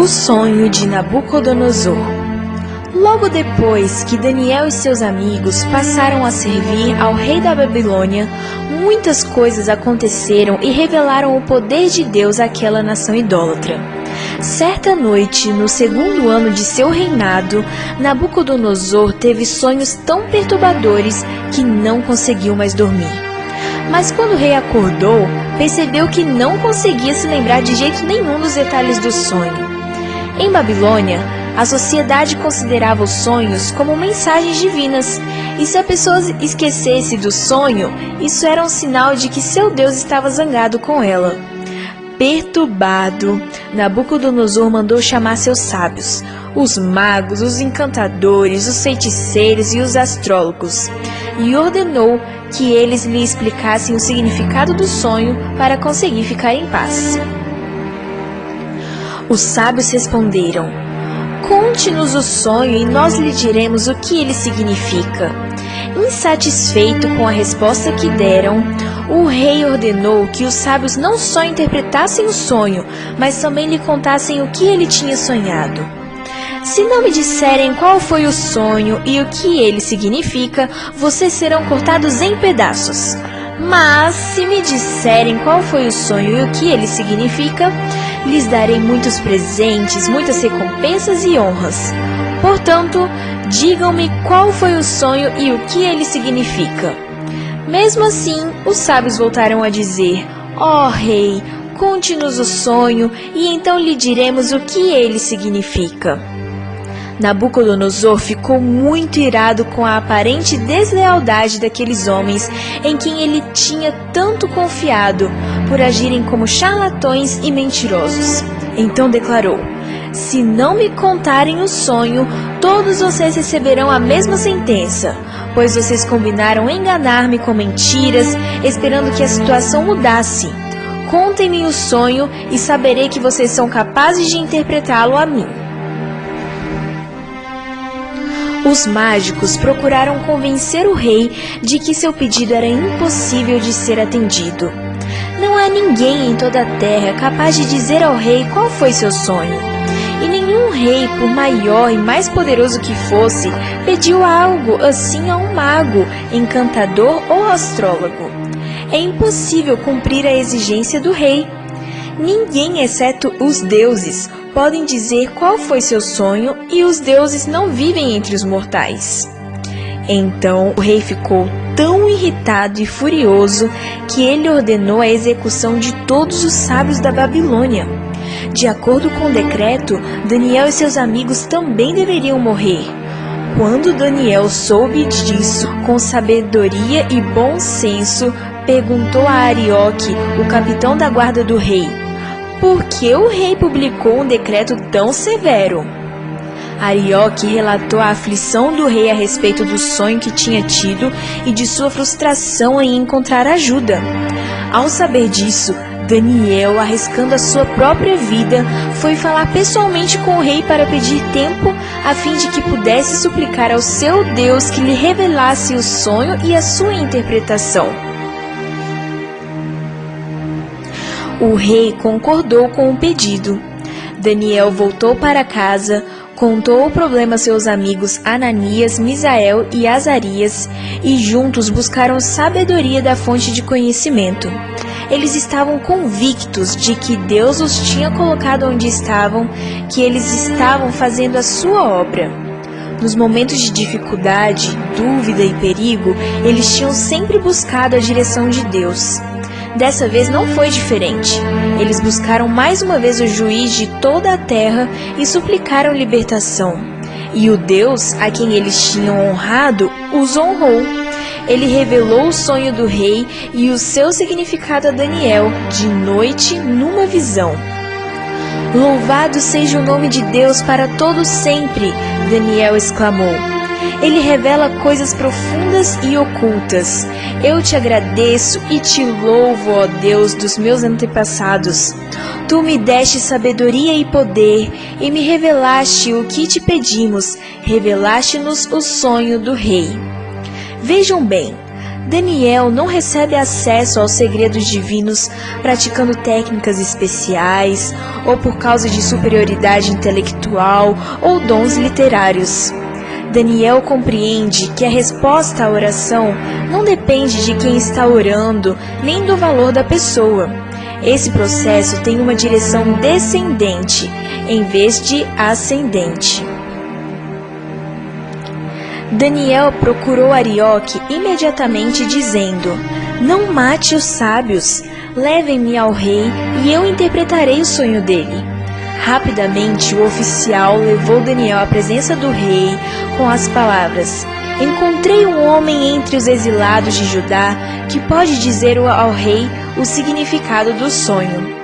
sonho de Nabucodonosor. Logo depois que Daniel e seus amigos passaram a servir ao rei da Babilônia, muitas coisas aconteceram e revelaram o poder de Deus àquela nação idólatra. Certa noite, no segundo ano de seu reinado, Nabucodonosor teve sonhos tão perturbadores que não conseguiu mais dormir. Mas quando o rei acordou, percebeu que não conseguia se lembrar de jeito nenhum dos detalhes do sonho. Em Babilônia, a sociedade considerava os sonhos como mensagens divinas, e se a pessoa esquecesse do sonho, isso era um sinal de que seu Deus estava zangado com ela. Perturbado, Nabucodonosor mandou chamar seus sábios, os magos, os encantadores, os feiticeiros e os astrólogos, e ordenou que eles lhe explicassem o significado do sonho para conseguir ficar em paz. Os sábios responderam: "Conte-nos o sonho e nós lhe diremos o que ele significa." Insatisfeito com a resposta que deram, o rei ordenou que os sábios não só interpretassem o sonho, mas também lhe contassem o que ele tinha sonhado. "Se não me disserem qual foi o sonho e o que ele significa, vocês serão cortados em pedaços. Mas, se me disserem qual foi o sonho e o que ele significa, lhes darei muitos presentes, muitas recompensas e honras. Portanto, digam-me qual foi o sonho e o que ele significa." Mesmo assim, os sábios voltaram a dizer: "Ó rei, conte-nos o sonho e então lhe diremos o que ele significa." Nabucodonosor ficou muito irado com a aparente deslealdade daqueles homens em quem ele tinha tanto confiado, por agirem como charlatões e mentirosos. Então declarou: "Se não me contarem o sonho, todos vocês receberão a mesma sentença, pois vocês combinaram enganar-me com mentiras, esperando que a situação mudasse. Contem-me o sonho e saberei que vocês são capazes de interpretá-lo a mim." Os mágicos procuraram convencer o rei de que seu pedido era impossível de ser atendido. Não há ninguém em toda a terra capaz de dizer ao rei qual foi seu sonho. E nenhum rei, por maior e mais poderoso que fosse, pediu algo assim a um mago, encantador ou astrólogo. É impossível cumprir a exigência do rei. Ninguém, exceto os deuses, podem dizer qual foi seu sonho, e os deuses não vivem entre os mortais. Então o rei ficou tão irritado e furioso que ele ordenou a execução de todos os sábios da Babilônia. De acordo com o decreto, Daniel e seus amigos também deveriam morrer. Quando Daniel soube disso, com sabedoria e bom senso, perguntou a Arioque, o capitão da guarda do rei: "Por que o rei publicou um decreto tão severo?" Arioque relatou a aflição do rei a respeito do sonho que tinha tido e de sua frustração em encontrar ajuda. Ao saber disso, Daniel, arriscando a sua própria vida, foi falar pessoalmente com o rei para pedir tempo a fim de que pudesse suplicar ao seu Deus que lhe revelasse o sonho e a sua interpretação. O rei concordou com o pedido. Daniel voltou para casa, contou o problema a seus amigos Ananias, Misael e Azarias e juntos buscaram sabedoria da fonte de conhecimento. Eles estavam convictos de que Deus os tinha colocado onde estavam, que eles estavam fazendo a sua obra. Nos momentos de dificuldade, dúvida e perigo, eles tinham sempre buscado a direção de Deus. Dessa vez não foi diferente. Eles buscaram mais uma vez o juiz de toda a terra e suplicaram libertação. E o Deus a quem eles tinham honrado os honrou. Ele revelou o sonho do rei e o seu significado a Daniel, de noite, numa visão. "Louvado seja o nome de Deus para todo sempre!" Daniel exclamou. "Ele revela coisas profundas e ocultas. Eu te agradeço e te louvo, ó Deus dos meus antepassados. Tu me deste sabedoria e poder e me revelaste o que te pedimos. Revelaste-nos o sonho do rei." Vejam bem, Daniel não recebe acesso aos segredos divinos praticando técnicas especiais ou por causa de superioridade intelectual ou dons literários. Daniel compreende que a resposta à oração não depende de quem está orando nem do valor da pessoa. Esse processo tem uma direção descendente em vez de ascendente. Daniel procurou Arioque imediatamente, dizendo: "Não mate os sábios, levem-me ao rei e eu interpretarei o sonho dele." Rapidamente o oficial levou Daniel à presença do rei com as palavras: "Encontrei um homem entre os exilados de Judá que pode dizer ao rei o significado do sonho."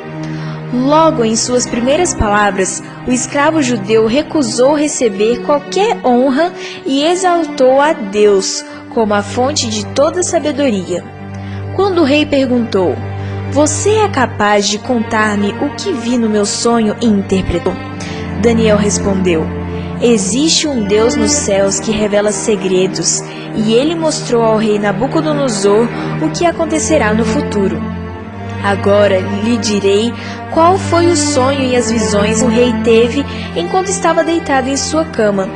Logo em suas primeiras palavras, o escravo judeu recusou receber qualquer honra e exaltou a Deus como a fonte de toda sabedoria. Quando o rei perguntou: "Você é capaz de contar-me o que vi no meu sonho e interpretou?" Daniel respondeu: "Existe um Deus nos céus que revela segredos, e ele mostrou ao rei Nabucodonosor o que acontecerá no futuro. Agora lhe direi qual foi o sonho e as visões que o rei teve enquanto estava deitado em sua cama.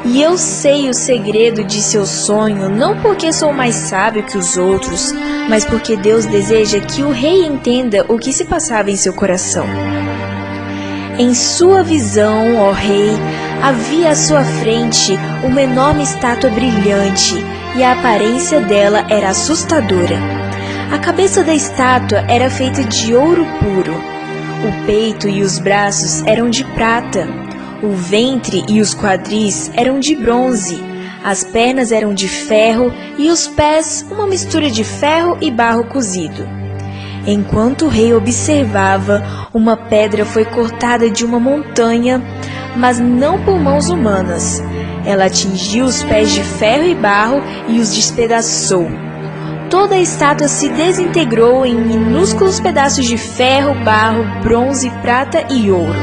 E eu sei o segredo de seu sonho, não porque sou mais sábio que os outros, mas porque Deus deseja que o rei entenda o que se passava em seu coração. Em sua visão, ó rei, havia à sua frente uma enorme estátua brilhante, e a aparência dela era assustadora. A cabeça da estátua era feita de ouro puro. O peito e os braços eram de prata. O ventre e os quadris eram de bronze. As pernas eram de ferro e os pés uma mistura de ferro e barro cozido. Enquanto o rei observava, uma pedra foi cortada de uma montanha, mas não por mãos humanas. Ela atingiu os pés de ferro e barro e os despedaçou. Toda a estátua se desintegrou em minúsculos pedaços de ferro, barro, bronze, prata e ouro.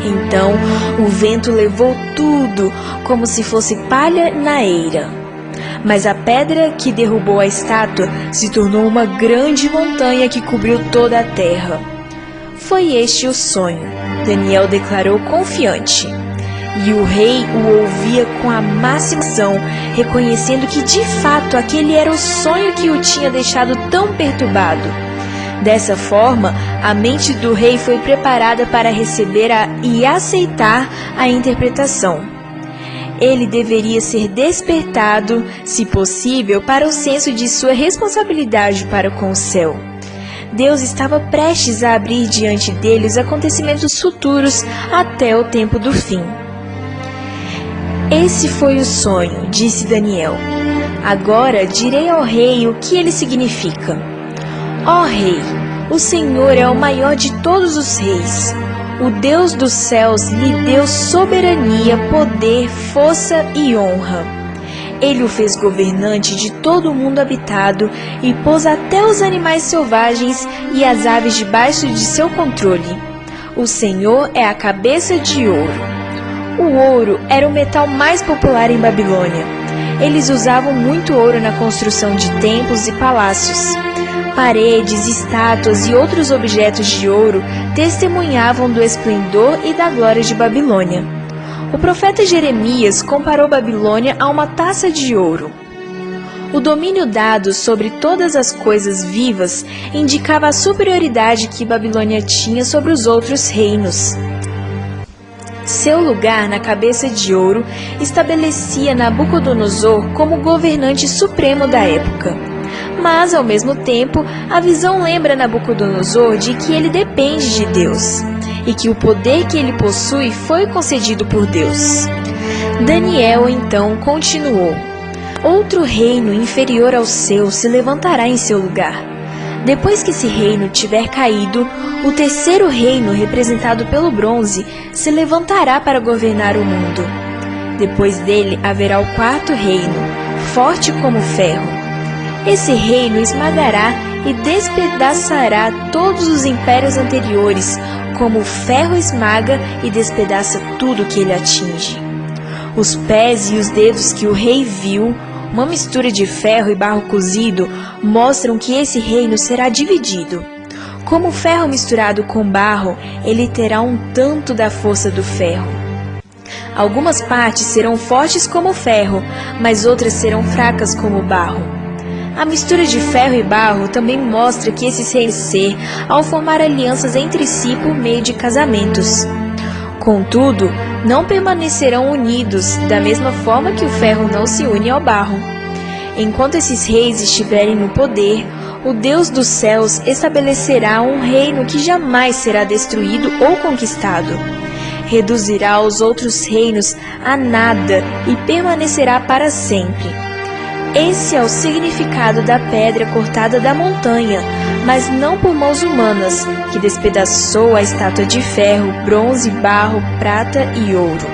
Então o vento levou tudo como se fosse palha na eira. Mas a pedra que derrubou a estátua se tornou uma grande montanha que cobriu toda a terra. Foi este o sonho, Daniel declarou confiante. E o rei o ouvia com a máxima atenção, reconhecendo que de fato aquele era o sonho que o tinha deixado tão perturbado. Dessa forma, a mente do rei foi preparada para receber e aceitar a interpretação. Ele deveria ser despertado, se possível, para o senso de sua responsabilidade para com o céu. Deus estava prestes a abrir diante dele os acontecimentos futuros até o tempo do fim. Esse foi o sonho, disse Daniel. Agora direi ao rei o que ele significa. Ó rei, o Senhor é o maior de todos os reis. O Deus dos céus lhe deu soberania, poder, força e honra. Ele o fez governante de todo o mundo habitado e pôs até os animais selvagens e as aves debaixo de seu controle. O Senhor é a cabeça de ouro. O ouro era o metal mais popular em Babilônia. Eles usavam muito ouro na construção de templos e palácios. Paredes, estátuas e outros objetos de ouro testemunhavam do esplendor e da glória de Babilônia. O profeta Jeremias comparou Babilônia a uma taça de ouro. O domínio dado sobre todas as coisas vivas indicava a superioridade que Babilônia tinha sobre os outros reinos. Seu lugar na cabeça de ouro estabelecia Nabucodonosor como governante supremo da época. Mas, ao mesmo tempo, a visão lembra Nabucodonosor de que ele depende de Deus e que o poder que ele possui foi concedido por Deus. Daniel, então, continuou: Outro reino inferior ao seu se levantará em seu lugar. Depois que esse reino tiver caído, o terceiro reino, representado pelo bronze, se levantará para governar o mundo. Depois dele haverá o quarto reino, forte como ferro. Esse reino esmagará e despedaçará todos os impérios anteriores, como o ferro esmaga e despedaça tudo que ele atinge. Os pés e os dedos que o rei viu, uma mistura de ferro e barro cozido, mostram que esse reino será dividido. Como o ferro misturado com barro, ele terá um tanto da força do ferro. Algumas partes serão fortes como o ferro, mas outras serão fracas como o barro. A mistura de ferro e barro também mostra que esses reinos ser ao formar alianças entre si por meio de casamentos. Contudo, não permanecerão unidos da mesma forma que o ferro não se une ao barro. Enquanto esses reis estiverem no poder, o Deus dos céus estabelecerá um reino que jamais será destruído ou conquistado. Reduzirá os outros reinos a nada e permanecerá para sempre. Esse é o significado da pedra cortada da montanha, mas não por mãos humanas, que despedaçou a estátua de ferro, bronze, barro, prata e ouro.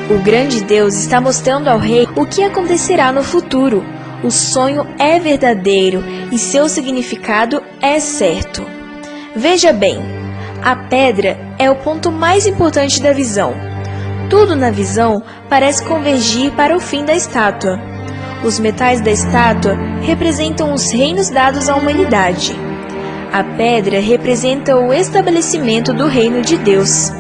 O grande Deus está mostrando ao rei o que acontecerá no futuro. O sonho é verdadeiro e seu significado é certo. Veja bem, a pedra é o ponto mais importante da visão. Tudo na visão parece convergir para o fim da estátua. Os metais da estátua representam os reinos dados à humanidade. A pedra representa o estabelecimento do reino de Deus.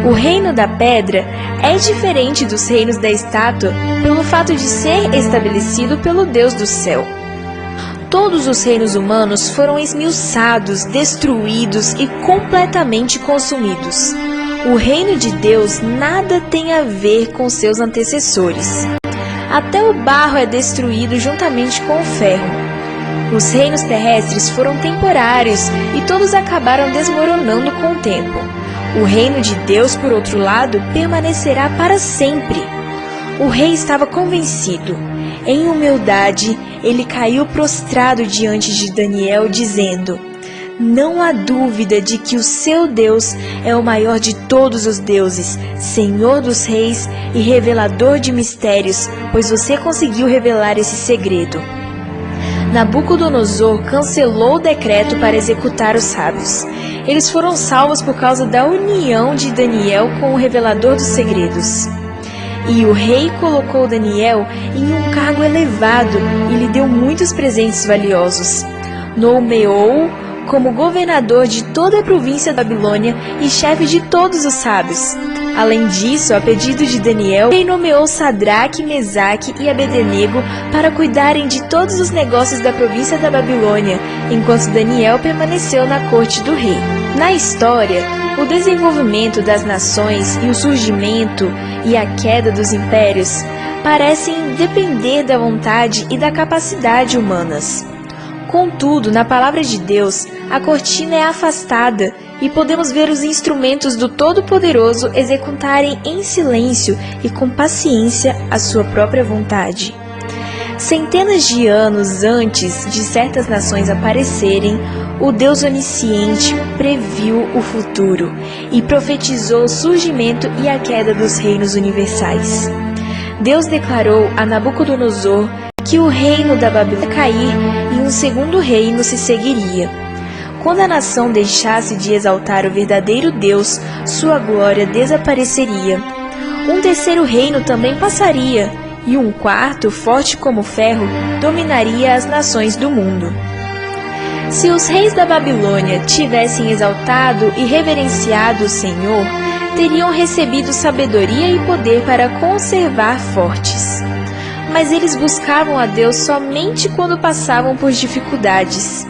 O reino da pedra é diferente dos reinos da estátua pelo fato de ser estabelecido pelo Deus do céu. Todos os reinos humanos foram esmiuçados, destruídos e completamente consumidos. O reino de Deus nada tem a ver com seus antecessores. Até o barro é destruído juntamente com o ferro. Os reinos terrestres foram temporários e todos acabaram desmoronando com o tempo. O reino de Deus, por outro lado, permanecerá para sempre. O rei estava convencido. Em humildade, ele caiu prostrado diante de Daniel, dizendo: "Não há dúvida de que o seu Deus é o maior de todos os deuses, Senhor dos reis e revelador de mistérios, pois você conseguiu revelar esse segredo." Nabucodonosor cancelou o decreto para executar os sábios. Eles foram salvos por causa da união de Daniel com o revelador dos segredos. E o rei colocou Daniel em um cargo elevado e lhe deu muitos presentes valiosos. Nomeou-o como governador de toda a província da Babilônia e chefe de todos os sábios. Além disso, a pedido de Daniel, o rei nomeou Sadraque, Mesaque e Abednego para cuidarem de todos os negócios da província da Babilônia, enquanto Daniel permaneceu na corte do rei. Na história, o desenvolvimento das nações e o surgimento e a queda dos impérios parecem depender da vontade e da capacidade humanas. Contudo, na palavra de Deus, a cortina é afastada e podemos ver os instrumentos do Todo-Poderoso executarem em silêncio e com paciência a sua própria vontade. Centenas de anos antes de certas nações aparecerem, o Deus onisciente previu o futuro e profetizou o surgimento e a queda dos reinos universais. Deus declarou a Nabucodonosor que o reino da Babilônia ia cair e um segundo reino se seguiria. Quando a nação deixasse de exaltar o verdadeiro Deus, sua glória desapareceria. Um terceiro reino também passaria, e um quarto, forte como ferro, dominaria as nações do mundo. Se os reis da Babilônia tivessem exaltado e reverenciado o Senhor, teriam recebido sabedoria e poder para conservar fortes. Mas eles buscavam a Deus somente quando passavam por dificuldades.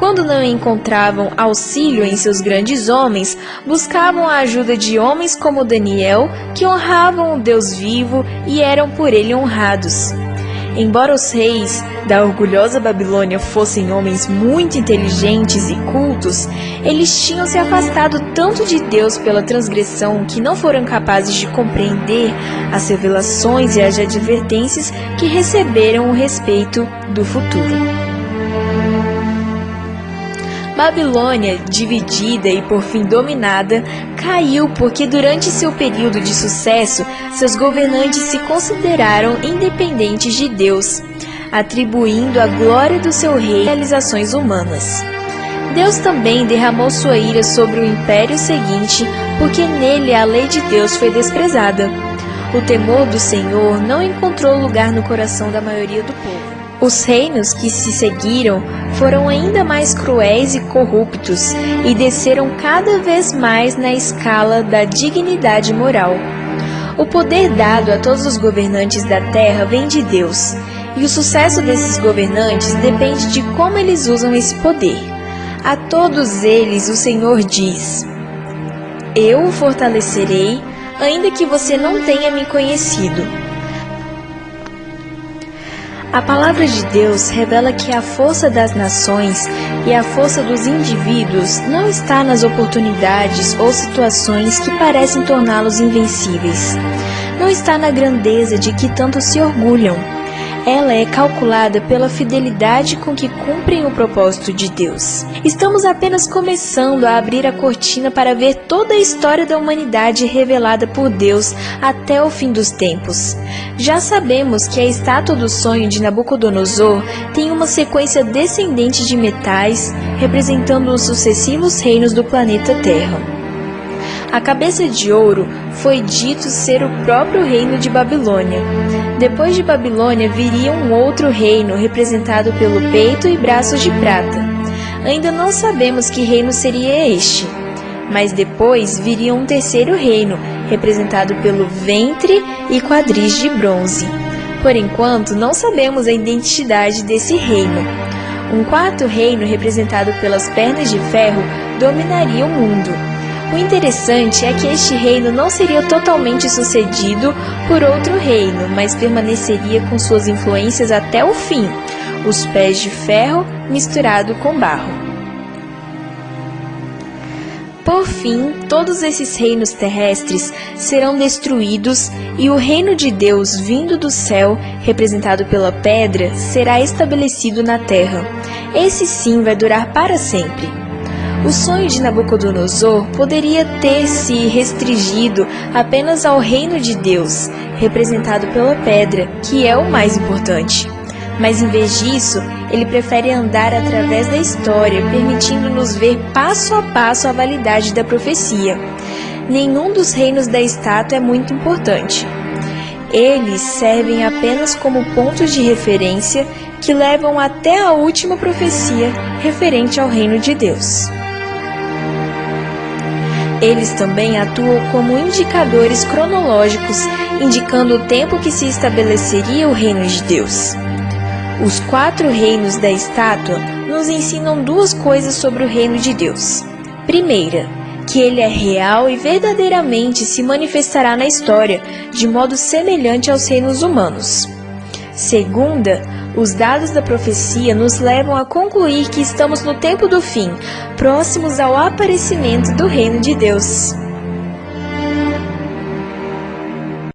Quando não encontravam auxílio em seus grandes homens, buscavam a ajuda de homens como Daniel, que honravam o Deus vivo e eram por ele honrados. Embora os reis da orgulhosa Babilônia fossem homens muito inteligentes e cultos, eles tinham se afastado tanto de Deus pela transgressão que não foram capazes de compreender as revelações e as advertências que receberam a respeito do futuro. Babilônia, dividida e por fim dominada, caiu porque durante seu período de sucesso, seus governantes se consideraram independentes de Deus, atribuindo a glória do seu rei a realizações humanas. Deus também derramou sua ira sobre o império seguinte, porque nele a lei de Deus foi desprezada. o temor do Senhor não encontrou lugar no coração da maioria do povo. Os reinos que se seguiram foram ainda mais cruéis e corruptos e desceram cada vez mais na escala da dignidade moral. O poder dado a todos os governantes da terra vem de Deus, e o sucesso desses governantes depende de como eles usam esse poder. A todos eles o Senhor diz: Eu o fortalecerei, ainda que você não tenha me conhecido. A palavra de Deus revela que a força das nações e a força dos indivíduos não está nas oportunidades ou situações que parecem torná-los invencíveis. Não está na grandeza de que tanto se orgulham. Ela é calculada pela fidelidade com que cumprem o propósito de Deus. Estamos apenas começando a abrir a cortina para ver toda a história da humanidade revelada por Deus até o fim dos tempos. Já sabemos que a estátua do sonho de Nabucodonosor tem uma sequência descendente de metais, representando os sucessivos reinos do planeta Terra. A cabeça de ouro foi dito ser o próprio reino de Babilônia. Depois de Babilônia viria um outro reino, representado pelo peito e braços de prata. Ainda não sabemos que reino seria este, mas depois viria um terceiro reino, representado pelo ventre e quadris de bronze. Por enquanto, não sabemos a identidade desse reino. Um quarto reino, representado pelas pernas de ferro, dominaria o mundo. O interessante é que este reino não seria totalmente sucedido por outro reino, mas permaneceria com suas influências até o fim, os pés de ferro misturado com barro. Por fim, todos esses reinos terrestres serão destruídos e o reino de Deus vindo do céu, representado pela pedra, será estabelecido na terra. Esse sim vai durar para sempre. O sonho de Nabucodonosor poderia ter se restringido apenas ao reino de Deus, representado pela pedra, que é o mais importante. Mas em vez disso, ele prefere andar através da história, permitindo-nos ver passo a passo a validade da profecia. Nenhum dos reinos da estátua é muito importante. Eles servem apenas como pontos de referência que levam até a última profecia referente ao reino de Deus. Eles também atuam como indicadores cronológicos, indicando o tempo que se estabeleceria o reino de Deus. Os 4 reinos da estátua nos ensinam 2 coisas sobre o reino de Deus. Primeira, que ele é real e verdadeiramente se manifestará na história, de modo semelhante aos reinos humanos. Segunda, os dados da profecia nos levam a concluir que estamos no tempo do fim, próximos ao aparecimento do reino de Deus.